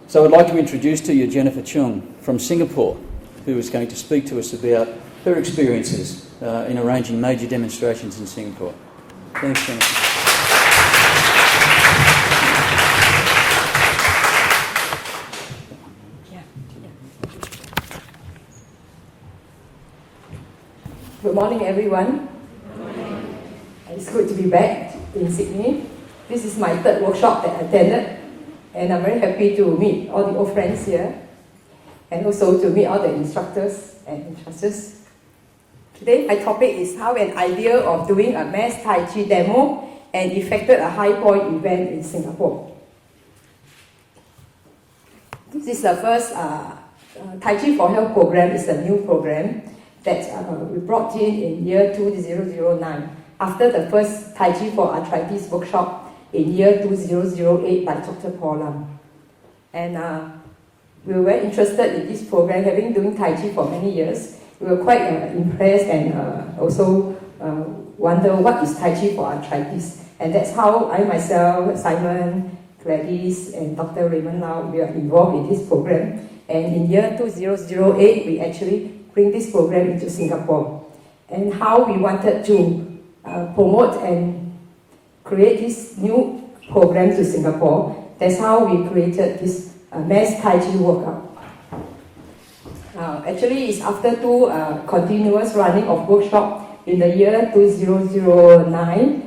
So I'd like to introduce to you Jennifer Chung from Singapore, who is going to speak to us about her experiences in arranging major demonstrations in Singapore. Thanks, Jennifer. Good morning, everyone. It's good to be back in Sydney. This is my third workshop that I attended, and I'm very happy to meet all the old friends here, and also to meet all the instructors and instructors. Today, my topic is how an idea of doing a Mass Tai Chi Demo and effected a high point event in Singapore. This is the first Tai Chi for Health program. It's a new program that we brought in year 2009 after the first Tai Chi for Arthritis workshop in year 2008 by Dr. Paul Lam. And we were very interested in this program, having doing Tai Chi for many years. We were quite impressed and also wonder what is Tai Chi for Arthritis. And that's how I myself, Simon, Gladys, and Dr. Raymond Lau, we are involved in this program. And in year 2008, we actually bring this program into Singapore. And how we wanted to promote and create this new program to Singapore. That's how we created this Mass Tai Chi workout. Actually, it's after two continuous running of workshop in the year 2009.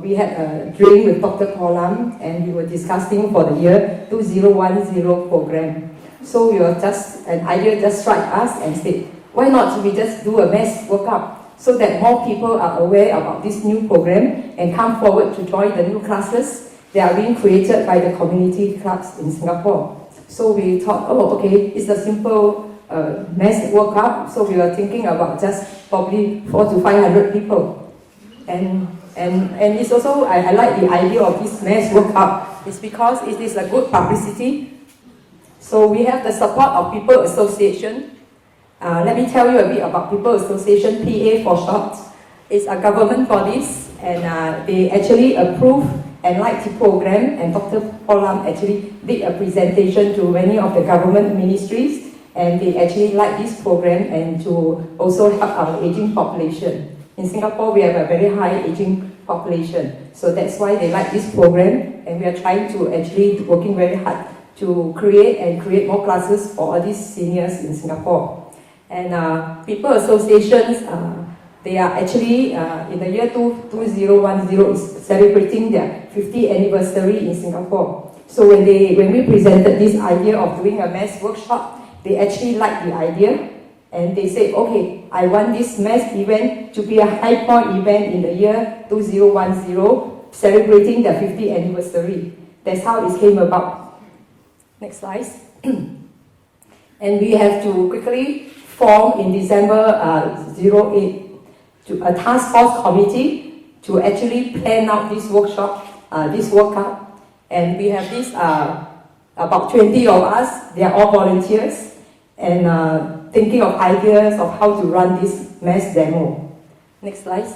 We had a drink with Dr. Paul Lam, and we were discussing for the year 2010 program. So we were an idea just struck us and said, why not we just do a mass workout so that more people are aware about this new program and come forward to join the new classes that are being created by the community clubs in Singapore. So we thought, oh, okay, it's a simple mass workout. So we were thinking about just probably 400 to 500 people. And it's also, I like the idea of this mass workout. It's because it is a good publicity. So we have the support of People Association. Let me tell you a bit about People Association, PA for short. It's a government body, and they actually approve and like the program, and Dr. Paul Lam actually did a presentation to many of the government ministries, and they actually like this program and to also help our aging population. In Singapore, we have a very high aging population, so that's why they like this program, and we are trying to actually working very hard to create more classes for all these seniors in Singapore. And People Associations, they are actually, in the year 2010, is celebrating their 50th anniversary in Singapore. So when we presented this idea of doing a mass workshop, they actually liked the idea, and they said, okay, I want this mass event to be a high point event in the year 2010, celebrating their 50th anniversary. That's how it came about. Next slide. And we have to quickly form in December 08 to a task force committee to actually plan out this workshop, this workout. And we have this about 20 of us. They are all volunteers and thinking of ideas of how to run this mass demo. Next slide.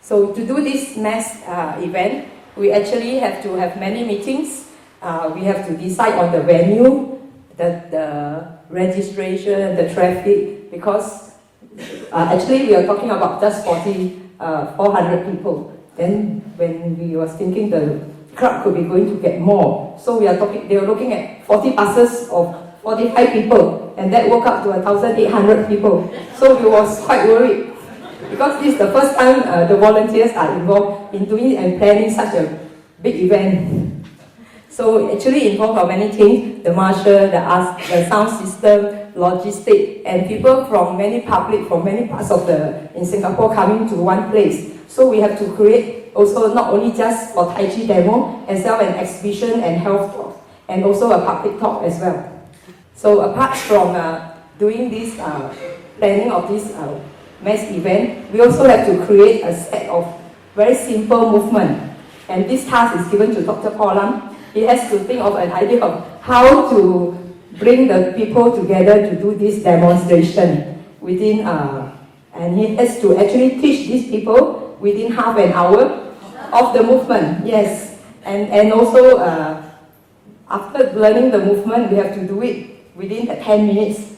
So to do this mass event, we actually have to have many meetings. We have to decide on the venue, the registration, the traffic, because actually we are talking about just 400 people. Then when we were thinking the crowd could be going to get more, so they were looking at 40 buses of 45 people, and that worked out to 1,800 people. So we was quite worried, because this is the first time the volunteers are involved in doing and planning such a big event. So actually involved are many things, the marshal, the sound system, logistics, and people from many parts of in Singapore coming to one place. So we have to create also not only just for Tai Chi demo, as well as an exhibition and health talk, and also a public talk as well. So apart from doing this planning of this mass event, we also have to create a set of very simple movement. And this task is given to Dr. Paul Lam. He has to think of an idea of how to bring the people together to do this demonstration within, and he has to actually teach these people within half an hour of the movement, yes. And also after learning the movement, we have to do it within the 10 minutes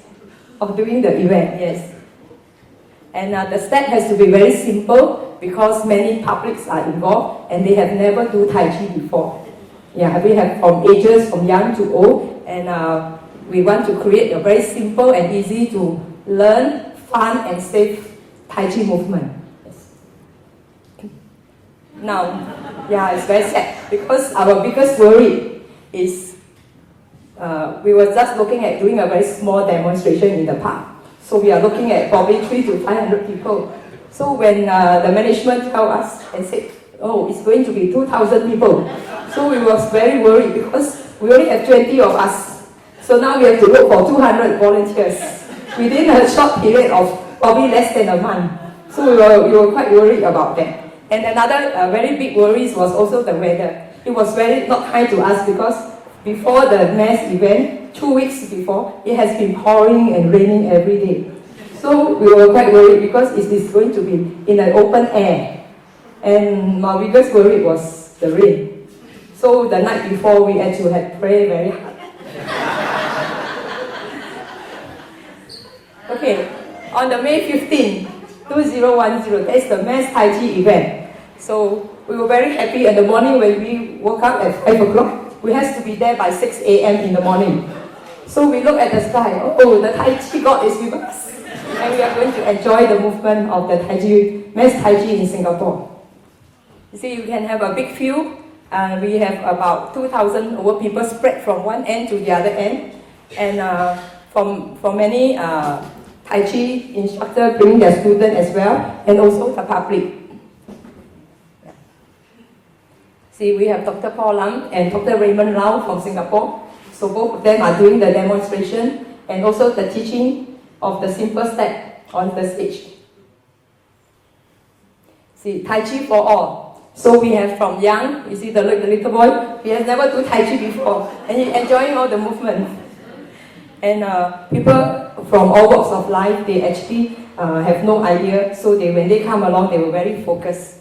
of doing the event, yes. And the step has to be very simple because many publics are involved and they have never do Tai Chi before. Yeah, we have from ages from young to old, and we want to create a very simple and easy to learn, fun and safe Tai Chi movement. Yes. Now, yeah, it's very sad because our biggest worry is we were just looking at doing a very small demonstration in the park. So we are looking at probably 300 to 500 people. So when the management told us and said, oh, it's going to be 2,000 people. So we was very worried because we only have 20 of us. So now we have to look for 200 volunteers within a short period of probably less than a month. So we were quite worried about that. And another very big worry was also the weather. It was very not kind to us because before the mass event, 2 weeks before, it has been pouring and raining every day. So we were quite worried because it is going to be in an open air. And my biggest worry was the rain. So the night before, we actually had prayed very hard. Okay, on the May 15, 2010, that's the Mass Tai Chi event. So we were very happy in the morning when we woke up at 5 o'clock. We have to be there by 6 a.m. in the morning. So we look at the sky, oh, the Tai Chi God is with us. And we are going to enjoy the movement of the Tai Chi, Mass Tai Chi in Singapore. You see, you can have a big field. We have about 2,000 over people spread from one end to the other end. And from many Tai Chi instructors bring their students as well, and also the public. See, we have Dr. Paul Lam and Dr. Raymond Lau from Singapore. So both of them are doing the demonstration and also the teaching of the simple step on the stage. See, Tai Chi for all. So we have from young, you see the little boy, he has never done Tai Chi before, and he's enjoying all the movement. And people from all walks of life, they actually have no idea, so when they come along, they were very focused.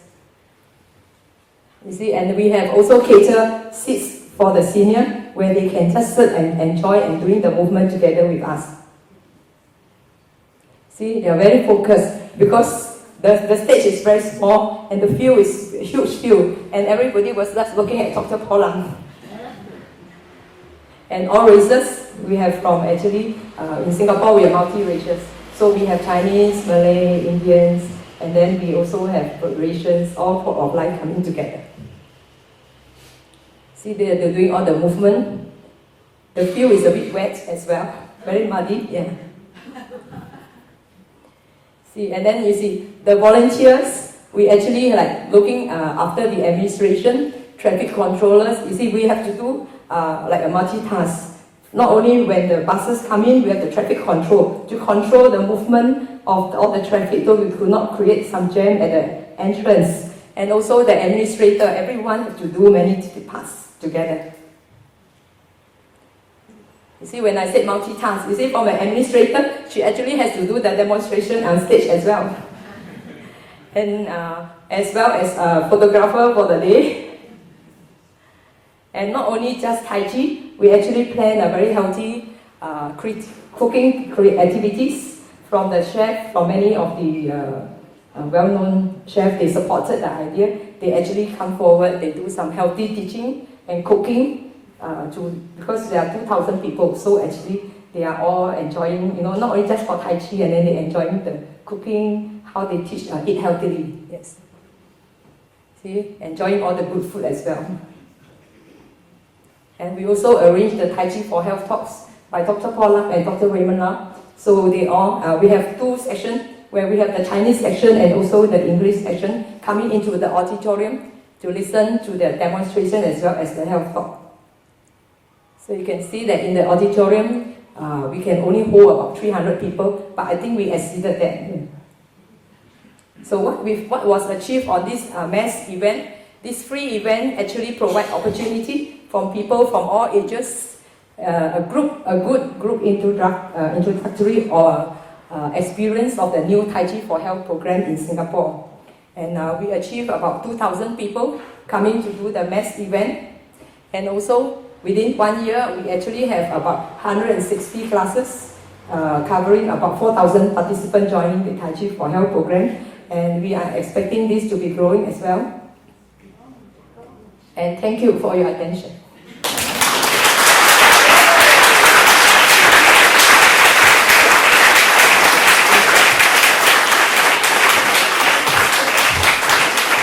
You see, and we have also cater seats for the senior, where they can just sit and enjoy and doing the movement together with us. See, they are very focused because the stage is very small and the field is a huge field, and everybody was just looking at Dr. Paul Lam. And all races, we have from actually, in Singapore we are multi-racial. So we have Chinese, Malay, Indians, and then we also have racials, all walks of life coming together. See, they're doing all the movement. The field is a bit wet as well, very muddy, yeah. See, and then you see, the volunteers, we actually like looking after the administration, traffic controllers. You see, we have to do like a multitask. Not only when the buses come in, we have the traffic control to control the movement of all the traffic, so we could not create some jam at the entrance. And also the administrator, everyone has to do many tasks together. You see, when I said multitask, you see, from an administrator, she actually has to do the demonstration on stage as well. And as well as a photographer for the day. And not only just Tai Chi, we actually plan a very healthy cooking activities from the chef, from many of the well-known chefs. They supported the idea. They actually come forward, they do some healthy teaching and cooking because there are 2,000 people. So actually, they are all enjoying, not only just for Tai Chi, and then they're enjoying the cooking, how they teach, eat healthily. Yes. See, enjoying all the good food as well. And we also arranged the Tai Chi for Health talks by Dr. Paul Lam and Dr. Raymond Lau. So they all, we have two sections where we have the Chinese section and also the English section coming into the auditorium to listen to the demonstration as well as the health talk. So you can see that in the auditorium, we can only hold about 300 people, but I think we exceeded that. So what was achieved on this mass event, this free event actually provides opportunity from people from all ages, a good group introductory or experience of the new Tai Chi for Health program in Singapore. And we achieved about 2,000 people coming to do the mass event. And also, within 1 year, we actually have about 160 classes covering about 4,000 participants joining the Tai Chi for Health program, and we are expecting this to be growing as well. And thank you for your attention.